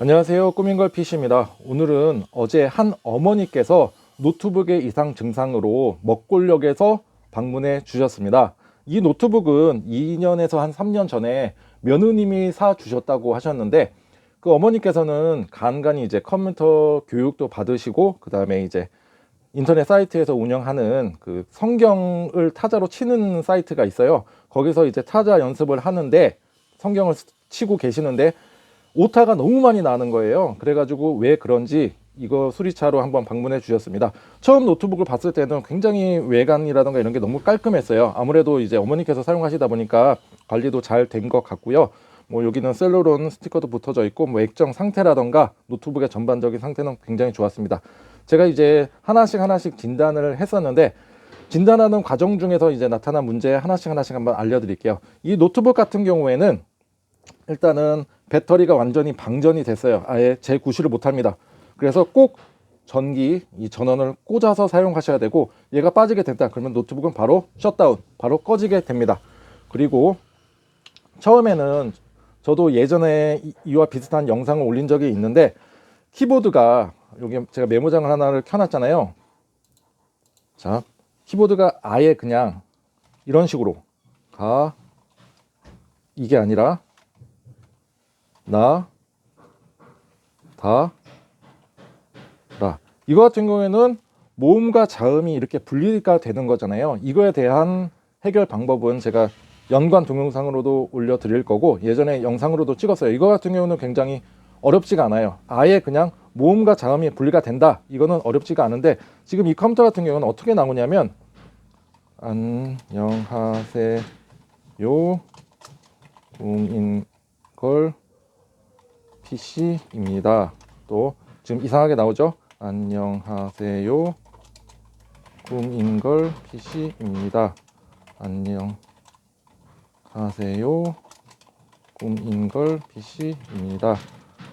안녕하세요. 꾸민걸 PC입니다. 오늘은 어제 한 어머니께서 노트북의 이상 증상으로 먹골역에서 방문해 주셨습니다. 이 노트북은 2년에서 한 3년 전에 며느님이 사 주셨다고 하셨는데, 그 어머니께서는 간간히 이제 컴퓨터 교육도 받으시고, 그 다음에 이제 인터넷 사이트에서 운영하는 그 성경을 타자로 치는 사이트가 있어요. 거기서 이제 타자 연습을 하는데, 성경을 치고 계시는데 오타가 너무 많이 나는 거예요. 그래가지고 왜 그런지 이거 수리차로 한번 방문해 주셨습니다. 처음 노트북을 봤을 때는 굉장히 외관이라던가 이런 게 너무 깔끔했어요. 아무래도 이제 어머니께서 사용하시다 보니까 관리도 잘 된 것 같고요. 뭐 여기는 셀로론 스티커도 붙어져 있고, 뭐 액정 상태라던가 노트북의 전반적인 상태는 굉장히 좋았습니다. 제가 이제 하나씩 진단을 했었는데, 진단하는 과정 중에서 이제 나타난 문제 하나씩 한번 알려드릴게요. 이 노트북 같은 경우에는 일단은 배터리가 완전히 방전이 됐어요. 아예 재구시를 못합니다. 그래서 꼭 전기, 이 전원을 꽂아서 사용하셔야 되고, 얘가 빠지게 된다 그러면 노트북은 바로 셧다운, 바로 꺼지게 됩니다. 그리고 처음에는 저도 예전에 이와 비슷한 영상을 올린 적이 있는데, 키보드가, 여기 제가 메모장을 하나를 켜놨잖아요. 자, 키보드가 아예 그냥 이런 식으로 이게 아니라 이거 같은 경우에는 모음과 자음이 이렇게 분리가 되는 거잖아요. 이거에 대한 해결 방법은 제가 연관 동영상으로도 올려드릴 거고, 예전에 영상으로도 찍었어요. 이거 같은 경우는 굉장히 어렵지가 않아요. 아예 그냥 모음과 자음이 분리가 된다, 이거는 어렵지가 않은데, 지금 이 컴퓨터 같은 경우는 어떻게 나오냐면, 안녕하세요, 꿈인걸 PC입니다. 또 지금 이상하게 나오죠? 안녕하세요, 꿈인걸 PC입니다. 안녕하세요, 꿈인걸 PC입니다.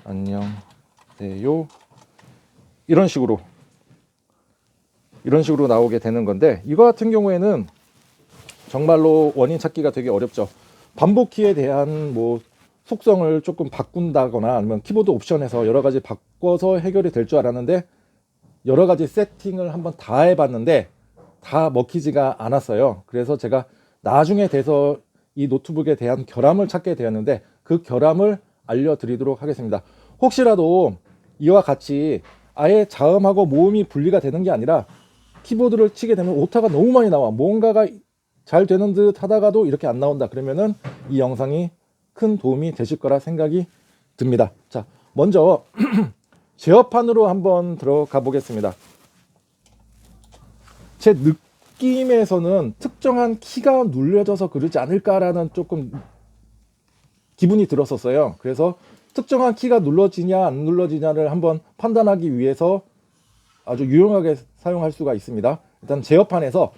안녕하세요. 이런 식으로 나오게 되는 건데, 이거 같은 경우에는 정말로 원인 찾기가 되게 어렵죠. 반복키에 대한 뭐 속성을 조금 바꾼다거나 아니면 키보드 옵션에서 여러 가지 바꿔서 해결이 될 줄 알았는데, 여러 가지 세팅을 한번 다 해봤는데 다 먹히지가 않았어요. 그래서 제가 나중에 돼서 이 노트북에 대한 결함을 찾게 되었는데, 그 결함을 알려드리도록 하겠습니다. 혹시라도 이와 같이 아예 자음하고 모음이 분리가 되는 게 아니라 키보드를 치게 되면 오타가 너무 많이 나와, 뭔가가 잘 되는 듯 하다가도 이렇게 안 나온다, 그러면은 이 영상이 큰 도움이 되실 거라 생각이 듭니다. 자, 먼저 제어판으로 한번 들어가 보겠습니다. 제 느낌에서는 특정한 키가 눌려져서 그러지 않을까라는 조금 기분이 들었었어요. 그래서 특정한 키가 눌러지냐 안 눌러지냐를 한번 판단하기 위해서 아주 유용하게 사용할 수가 있습니다. 일단 제어판에서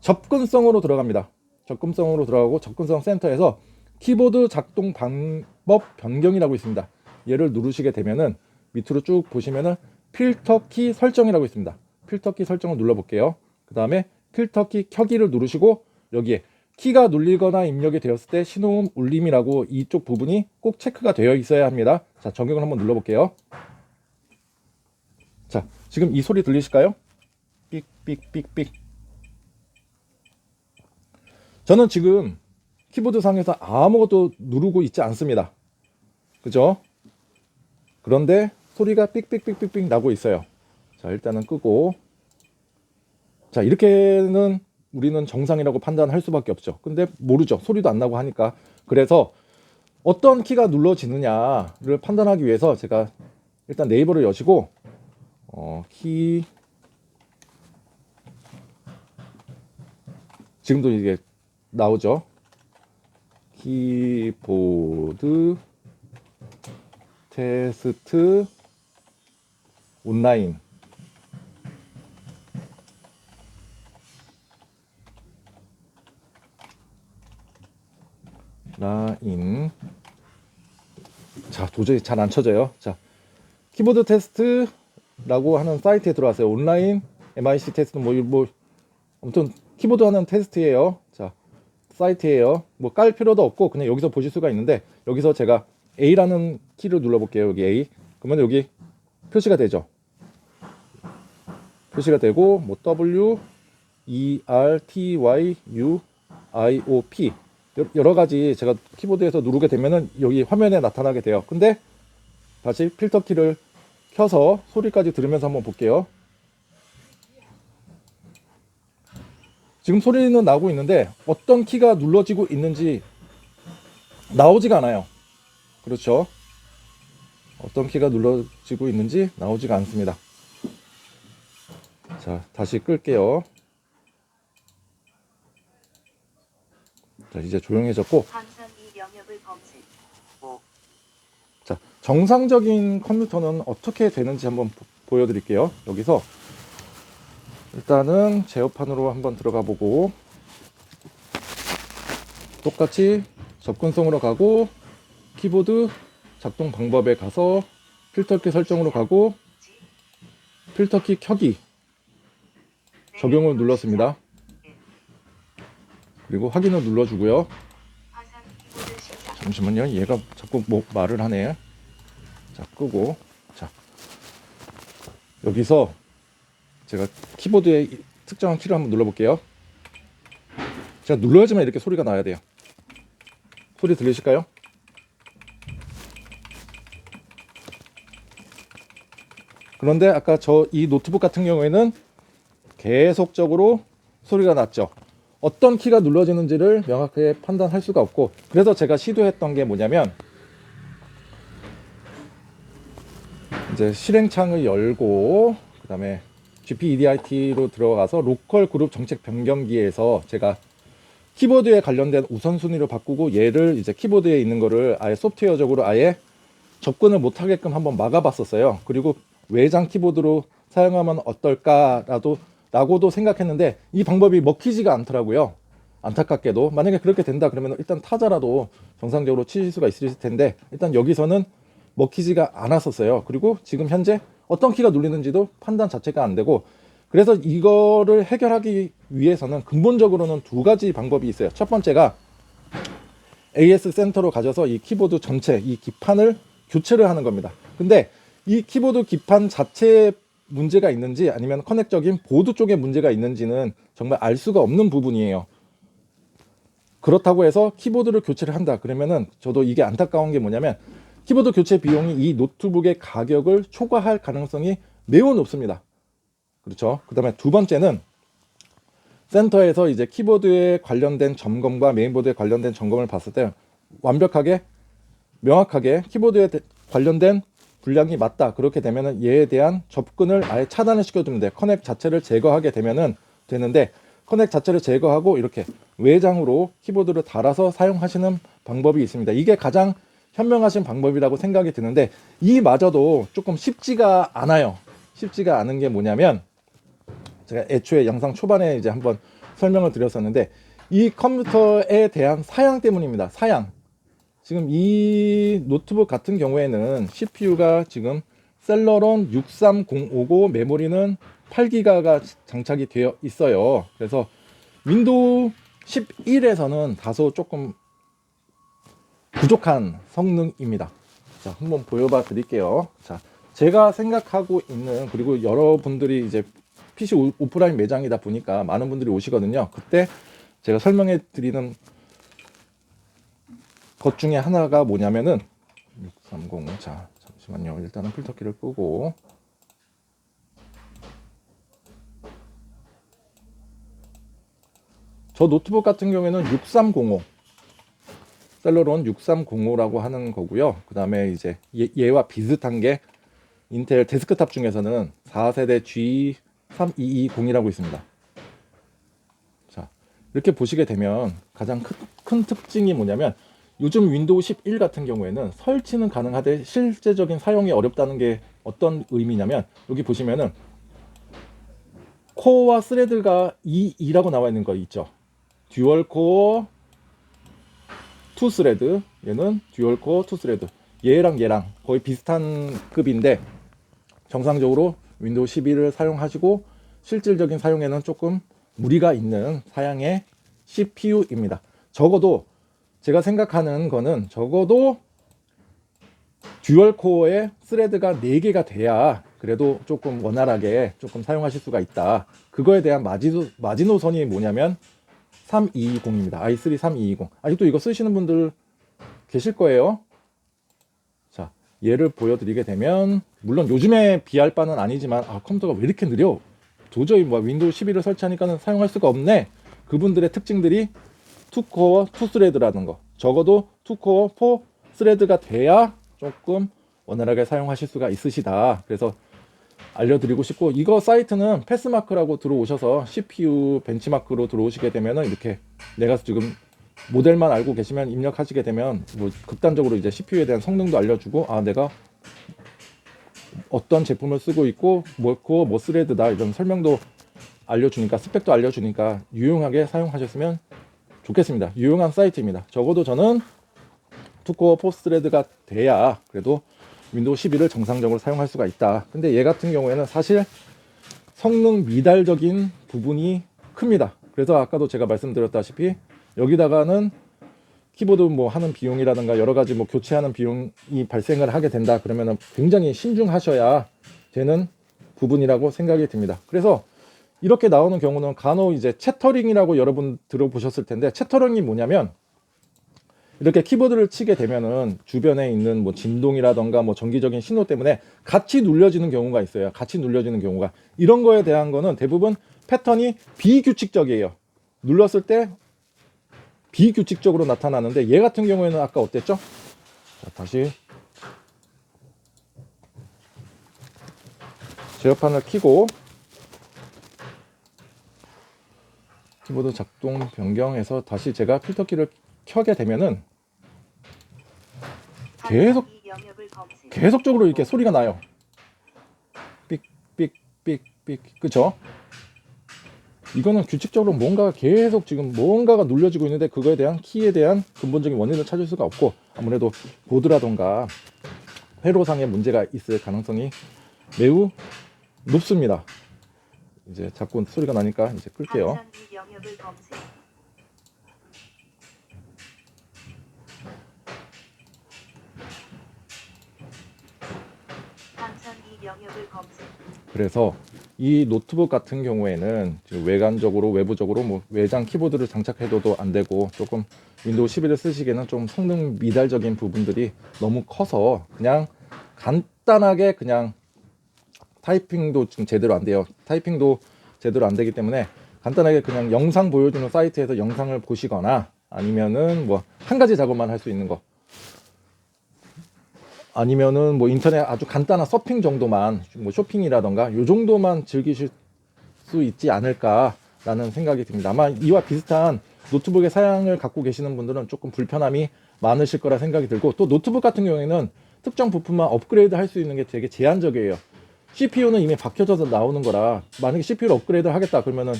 접근성으로 들어갑니다. 접근성으로 들어가고, 접근성 센터에서 키보드 작동 방법 변경이라고 있습니다. 얘를 누르시게 되면은 밑으로 쭉 보시면은 필터키 설정이라고 있습니다. 필터키 설정을 눌러볼게요. 그 다음에 필터키 켜기를 누르시고, 여기에 키가 눌리거나 입력이 되었을 때 신호음 울림이라고 이쪽 부분이 꼭 체크가 되어 있어야 합니다. 자, 적용을 한번 눌러볼게요. 자, 지금 이 소리 들리실까요? 삑삑삑삑. 저는 지금 키보드 상에서 아무것도 누르고 있지 않습니다. 그죠? 그런데 소리가 삑삑삑삑삑 나고 있어요. 자, 일단은 끄고, 자, 이렇게는 우리는 정상이라고 판단할 수밖에 없죠. 근데 모르죠. 소리도 안 나고 하니까. 그래서 어떤 키가 눌러지느냐를 판단하기 위해서 제가 일단 네이버를 여시고, 지금도 이게 나오죠. 키보드 테스트 온라인. 자, 도저히 잘 안 쳐져요. 자, 키보드 테스트라고 하는 사이트에 들어왔어요. 온라인 MIC 테스트 뭐 아무튼 키보드 하는 테스트예요. 자, 사이트예요. 뭐 깔 필요도 없고 그냥 여기서 보실 수가 있는데, 여기서 제가 A라는 키를 눌러볼게요. 여기 A. 그러면 여기 표시가 되죠. 표시가 되고 뭐 W, E, R, T, Y, U, I, O, P 여러 가지 제가 키보드에서 누르게 되면은 여기 화면에 나타나게 돼요. 근데 다시 필터 키를 켜서 소리까지 들으면서 한번 볼게요. 지금 소리는 나고 있는데 어떤 키가 눌러지고 있는지 나오지가 않아요. 그렇죠? 어떤 키가 눌러지고 있는지 나오지가 않습니다. 자, 다시 끌게요. 자, 이제 조용해졌고. 자, 정상적인 컴퓨터는 어떻게 되는지 한번 보여드릴게요. 여기서 일단은 제어판으로 한번 들어가 보고 똑같이 접근성으로 가고 키보드 작동 방법에 가서 필터키 설정으로 가고 필터키 켜기 적용을 눌렀습니다. 그리고 확인을 눌러주고요. 잠시만요. 얘가 자꾸 뭐 말을 하네. 자, 끄고. 자, 여기서 제가 키보드에 특정한 키를 한번 눌러볼게요. 제가 눌러야지만 이렇게 소리가 나야 돼요. 소리 들리실까요? 그런데 아까 이 노트북 같은 경우에는 계속적으로 소리가 났죠. 어떤 키가 눌러지는지를 명확하게 판단할 수가 없고, 그래서 제가 시도했던 게 뭐냐면 이제 실행창을 열고 그 다음에 GPEDIT로 들어가서 로컬 그룹 정책 변경기에서 제가 키보드에 관련된 우선순위로 바꾸고 얘를 이제 키보드에 있는 거를 아예 소프트웨어적으로 아예 접근을 못하게끔 한번 막아봤었어요. 그리고 외장 키보드로 사용하면 어떨까라고도 생각했는데 이 방법이 먹히지가 않더라고요. 안타깝게도. 만약에 그렇게 된다 그러면 일단 타자라도 정상적으로 치실 수가 있을 텐데 일단 여기서는 먹히지가 않았었어요. 그리고 지금 현재 어떤 키가 눌리는지도 판단 자체가 안 되고, 그래서 이거를 해결하기 위해서는 근본적으로는 두 가지 방법이 있어요. 첫 번째가 AS 센터로 가져서 이 키보드 전체 이 기판을 교체를 하는 겁니다. 근데 이 키보드 기판 자체에 문제가 있는지 아니면 커넥적인 보드 쪽에 문제가 있는지는 정말 알 수가 없는 부분이에요. 그렇다고 해서 키보드를 교체를 한다 그러면은 저도 이게 안타까운 게 뭐냐면 키보드 교체 비용이 이 노트북의 가격을 초과할 가능성이 매우 높습니다. 그렇죠. 그 다음에 두 번째는 센터에서 이제 키보드에 관련된 점검과 메인보드에 관련된 점검을 봤을 때 완벽하게 명확하게 키보드에 관련된 불량이 맞다 그렇게 되면은 얘에 대한 접근을 아예 차단을 시켜주면 돼요. 커넥 자체를 제거하게 되면은 되는데, 커넥 자체를 제거하고 이렇게 외장으로 키보드를 달아서 사용하시는 방법이 있습니다. 이게 가장 현명하신 방법이라고 생각이 드는데 이마저도 조금 쉽지가 않아요. 쉽지가 않은 게 뭐냐면 제가 애초에 영상 초반에 이제 한번 설명을 드렸었는데 이 컴퓨터에 대한 사양 때문입니다. 사양. 지금 이 노트북 같은 경우에는 CPU가 지금 셀러론 63050, 메모리는 8기가가 장착이 되어 있어요. 그래서 윈도우 11에서는 다소 조금 부족한 성능입니다. 자, 한번 보여봐 드릴게요. 자, 제가 생각하고 있는, 그리고 여러분들이 이제 PC 오프라인 매장이다 보니까 많은 분들이 오시거든요. 그때 제가 설명해 드리는 것 중에 하나가 뭐냐면은 630, 자 잠시만요. 일단은 필터키를 끄고 저 노트북 같은 경우에는 6305 셀러론 6305라고 하는 거고요. 그 다음에 이제 얘와 비슷한 게 인텔 데스크탑 중에서는 4세대 G3220이라고 있습니다. 자, 이렇게 보시게 되면 가장 큰 특징이 뭐냐면 요즘 윈도우 11 같은 경우에는 설치는 가능하되 실제적인 사용이 어렵다는 게 어떤 의미냐면 여기 보시면은 코어와 스레드가 2라고 나와 있는 거 있죠. 듀얼 코어 2 스레드, 얘는 듀얼 코어 2 스레드. 얘랑 거의 비슷한 급인데 정상적으로 윈도우 11을 사용하시고 실질적인 사용에는 조금 무리가 있는 사양의 CPU입니다. 적어도 제가 생각하는 거는 적어도 듀얼 코어에 스레드가 4개가 돼야 그래도 조금 원활하게 조금 사용하실 수가 있다. 그거에 대한 마지노선이 뭐냐면 3220입니다. i3 3220. 아직도 이거 쓰시는 분들 계실 거예요. 자, 얘를 보여드리게 되면 물론 요즘에 비할 바는 아니지만 컴퓨터가 왜 이렇게 느려? 도저히 뭐 윈도우 11을 설치하니까는 사용할 수가 없네. 그분들의 특징들이 2코어 2스레드라는 거. 적어도 2코어 4스레드가 돼야 조금 원활하게 사용하실 수가 있으시다. 그래서 알려드리고 싶고, 이거 사이트는 패스마크라고 들어오셔서 CPU 벤치마크로 들어오시게 되면은 이렇게 내가 지금 모델만 알고 계시면 입력하시게 되면 뭐 극단적으로 이제 CPU에 대한 성능도 알려주고, 내가 어떤 제품을 쓰고 있고 뭐 코어 뭐 스레드다 이런 설명도 알려주니까, 스펙도 알려주니까 유용하게 사용하셨으면 좋겠습니다. 유용한 사이트입니다. 적어도 저는 2코어 4스레드가 돼야 그래도 윈도우 11을 정상적으로 사용할 수가 있다. 근데 얘 같은 경우에는 사실 성능 미달적인 부분이 큽니다. 그래서 아까도 제가 말씀드렸다시피 여기다가는 키보드 뭐 하는 비용이라든가 여러 가지 뭐 교체하는 비용이 발생을 하게 된다. 그러면은 굉장히 신중하셔야 되는 부분이라고 생각이 듭니다. 그래서 이렇게 나오는 경우는 간혹 이제 채터링이라고 여러분 들어보셨을 텐데, 채터링이 뭐냐면 이렇게 키보드를 치게 되면은 주변에 있는 뭐 진동이라던가 뭐 전기적인 신호 때문에 같이 눌려지는 경우가 있어요. 같이 눌려지는 경우가. 이런 거에 대한 거는 대부분 패턴이 비규칙적이에요. 눌렀을 때 비규칙적으로 나타나는데, 얘 같은 경우에는 아까 어땠죠? 자, 다시 제어판을 켜고 키보드 작동 변경해서 다시 제가 필터키를 켜게 되면은 계속적으로 이렇게 소리가 나요. 삑삑삑삑. 그쵸? 이거는 규칙적으로 뭔가가 계속 지금 뭔가가 눌려지고 있는데 그거에 대한 키에 대한 근본적인 원인을 찾을 수가 없고, 아무래도 보드라던가 회로상의 문제가 있을 가능성이 매우 높습니다. 이제 자꾸 소리가 나니까 이제 끌게요. 그래서 이 노트북 같은 경우에는 외관적으로 외부적으로 뭐 외장 키보드를 장착해둬도 안 되고, 조금 윈도우 11을 쓰시기에는 좀 성능 미달적인 부분들이 너무 커서 그냥 간단하게 그냥 타이핑도 지금 제대로 안 돼요. 타이핑도 제대로 안 되기 때문에 간단하게 그냥 영상 보여주는 사이트에서 영상을 보시거나, 아니면은 뭐 한 가지 작업만 할 수 있는 거, 아니면은 뭐 인터넷 아주 간단한 서핑 정도만, 뭐 쇼핑이라던가 요 정도만 즐기실 수 있지 않을까라는 생각이 듭니다. 아마 이와 비슷한 노트북의 사양을 갖고 계시는 분들은 조금 불편함이 많으실 거라 생각이 들고, 또 노트북 같은 경우에는 특정 부품만 업그레이드 할 수 있는 게 되게 제한적이에요. CPU는 이미 박혀져서 나오는 거라, 만약에 CPU를 업그레이드 하겠다 그러면은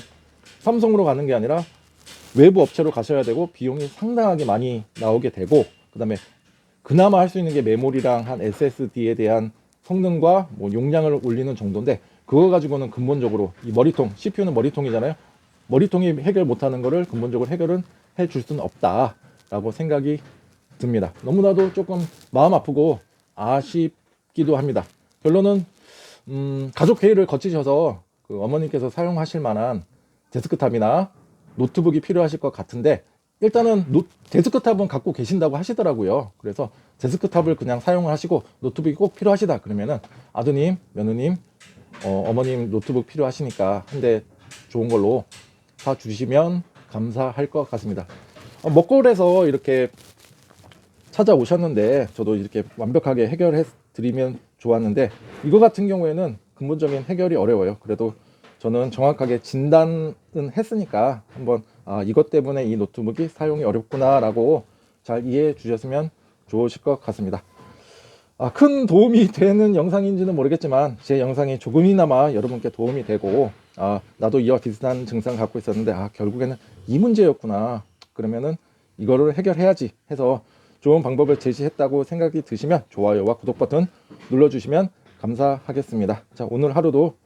삼성으로 가는 게 아니라 외부 업체로 가셔야 되고 비용이 상당하게 많이 나오게 되고, 그 다음에 그나마 할 수 있는 게 메모리랑 한 SSD에 대한 성능과 뭐 용량을 올리는 정도인데, 그거 가지고는 근본적으로 이 머리통, CPU는 머리통이잖아요. 머리통이 해결 못하는 거를 근본적으로 해결은 해줄 수는 없다라고 생각이 듭니다. 너무나도 조금 마음 아프고 아쉽기도 합니다. 결론은 가족 회의를 거치셔서 그 어머니께서 사용하실 만한 데스크탑이나 노트북이 필요하실 것 같은데, 일단은 데스크탑은 갖고 계신다고 하시더라고요. 그래서 데스크탑을 그냥 사용하시고 노트북이 꼭 필요하시다 그러면은 아드님, 며느님, 어머님 노트북 필요하시니까 한 대 좋은 걸로 사 주시면 감사할 것 같습니다. 먹거리에서 이렇게 찾아오셨는데 저도 이렇게 완벽하게 해결해 드리면 좋았는데, 이거 같은 경우에는 근본적인 해결이 어려워요. 그래도 저는 정확하게 진단은 했으니까 한번 이것 때문에 이 노트북이 사용이 어렵구나 라고 잘 이해해 주셨으면 좋으실 것 같습니다. 큰 도움이 되는 영상인지는 모르겠지만 제 영상이 조금이나마 여러분께 도움이 되고, 나도 이와 비슷한 증상 갖고 있었는데 결국에는 이 문제였구나, 그러면은 이거를 해결해야지 해서 좋은 방법을 제시했다고 생각이 드시면 좋아요와 구독 버튼 눌러주시면 감사하겠습니다. 자, 오늘 하루도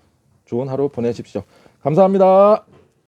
좋은 하루 보내십시오. 감사합니다.